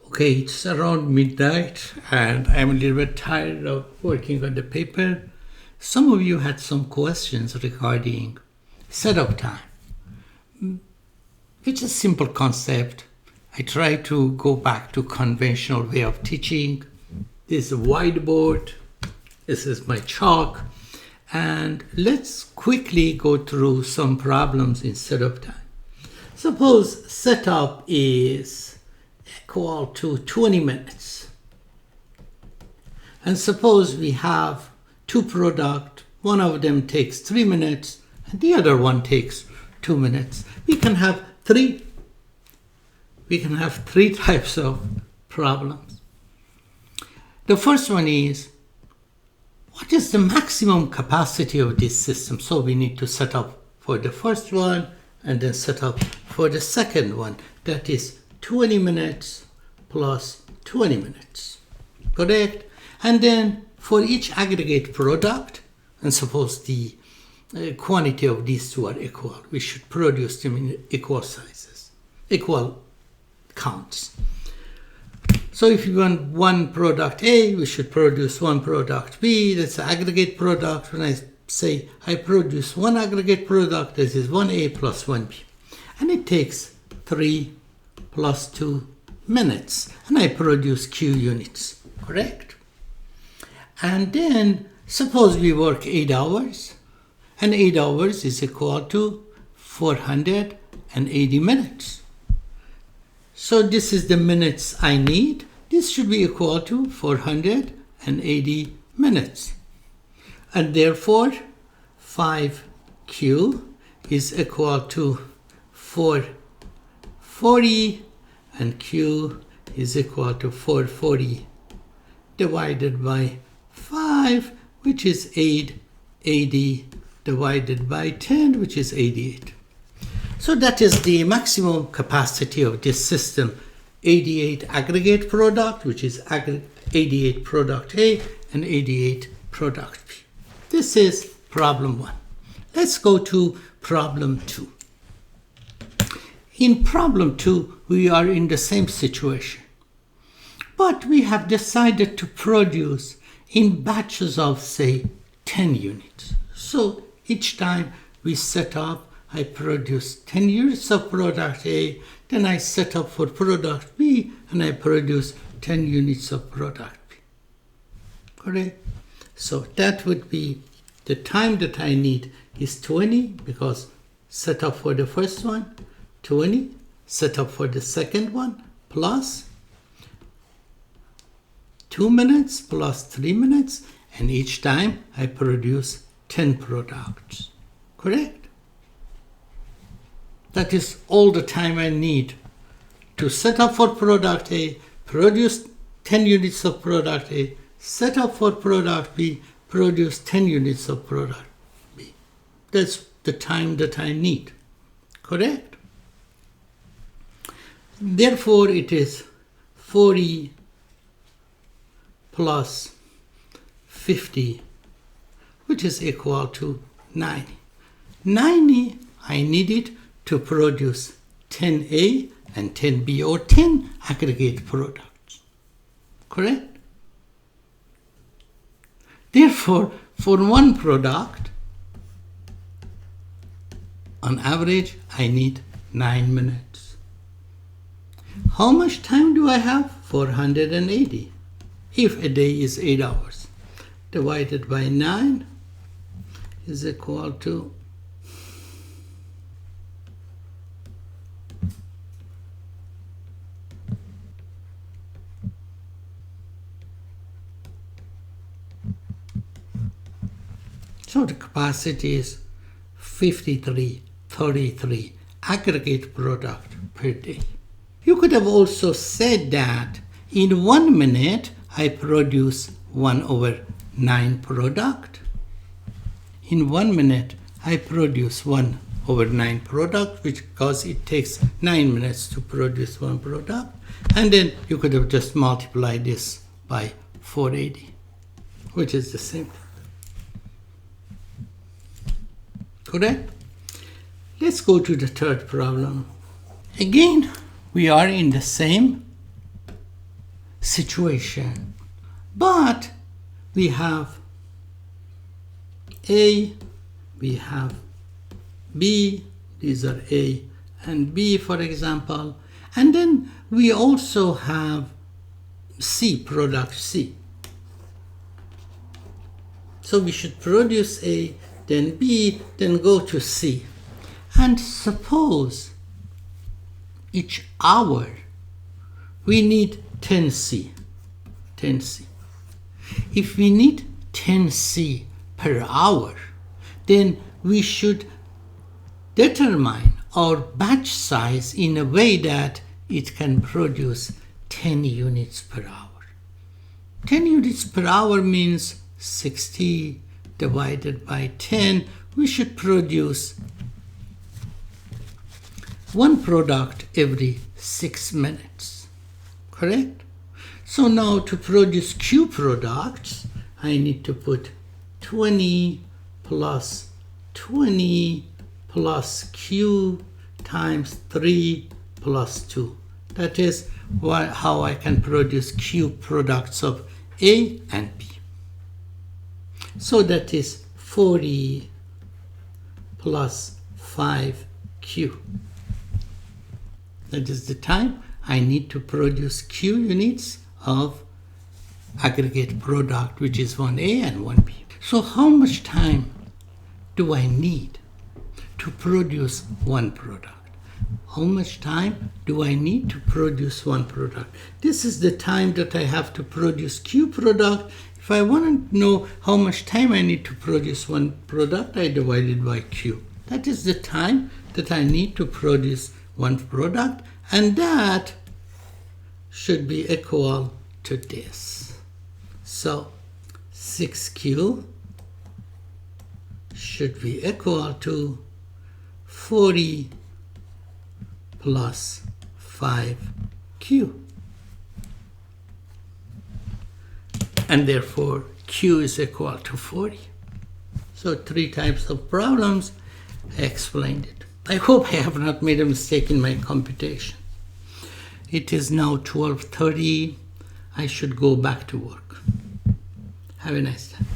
Okay, it's around midnight and I'm a little bit tired of working on the paper. Some of you had some questions regarding setup time. It's a simple concept. I try to go back to conventional way of teaching. This is a whiteboard. This is my chalk. And let's quickly go through some problems in setup time. Suppose setup is equal to 20 minutes. And suppose we have two products. One of them takes 3 minutes and the other one takes 2 minutes. We can have three types of problems. The first one is, what is the maximum capacity of this system? So we need to set up for the first one and then set up for the second one. That is 20 minutes plus 20 minutes. Correct? And then for each aggregate product, and suppose the quantity of these two are equal, we should produce them in equal sizes, equal counts. So if you want one product A, we should produce one product B. That's an aggregate product. When I say I produce one aggregate product, this is 1A plus 1B. And it takes 3 plus 2 minutes. And I produce Q units, correct? And then suppose we work 8 hours. And 8 hours is equal to 480 minutes. So this is the minutes I need. This should be equal to 480 minutes. And therefore, 5Q is equal to 440 and Q is equal to 440 divided by 5, which is 880 divided by 10, which is 88. So that is the maximum capacity of this system. 88 aggregate product, which is 88 product A and 88 product B. This is problem 1. Let's go to problem 2. In problem 2, we are in the same situation. But we have decided to produce in batches of, say, 10 units. So each time we set up, I produce 10 units of product A, then I set up for product B, and I produce 10 units of product B. Correct? So that would be the time that I need is 20, because set up for the first one, 20, set up for the second one, plus 2 minutes plus 3 minutes, and each time I produce 10 products. Correct? That is all the time I need to set up for product A, produce 10 units of product A, set up for product B, produce 10 units of product B. That's the time that I need. Correct? Therefore, it is 40 plus 50, which is equal to 90. 90, I need it to produce 10A and 10B, or 10 aggregate products. Correct? Therefore, for one product, on average, I need 9 minutes. How much time do I have? 480. If a day is 8 hours, divided by 9 is equal to 'So the capacity is 5333 aggregate product per day. You could have also said that in 1 minute, I produce 1/9 product. In 1 minute, I produce 1/9 product, because it takes 9 minutes to produce one product. And then you could have just multiplied this by 480, which is the same thing. Correct? Let's go to the third problem. Again, we are in the same situation. But we have A, we have B, these are A and B, for example, and then we also have C, product C. So we should produce A, then B, then go to C. And suppose each hour we need 10C. If we need 10C per hour, then we should determine our batch size in a way that it can produce 10 units per hour. 10 units per hour means 60 divided by 10. We should produce one product every 6 minutes, correct? So now to produce Q products, I need to put 20 plus 20 plus Q times 3 plus 2. That is how I can produce Q products of A and B. So that is 40 plus 5Q. That is the time I need to produce Q units of aggregate product, which is 1A and 1B. So how much time do I need to produce one product? How much time do I need to produce one product? This is the time that I have to produce Q product. If I want to know how much time I need to produce one product, I divide it by Q. That is the time that I need to produce one product, and that should be equal to this. So 6Q should be equal to 40 plus 5Q. And therefore, Q is equal to 40. So 3 types of problems, I explained it. I hope I have not made a mistake in my computation. It is now 12:30. I should go back to work. Have a nice time.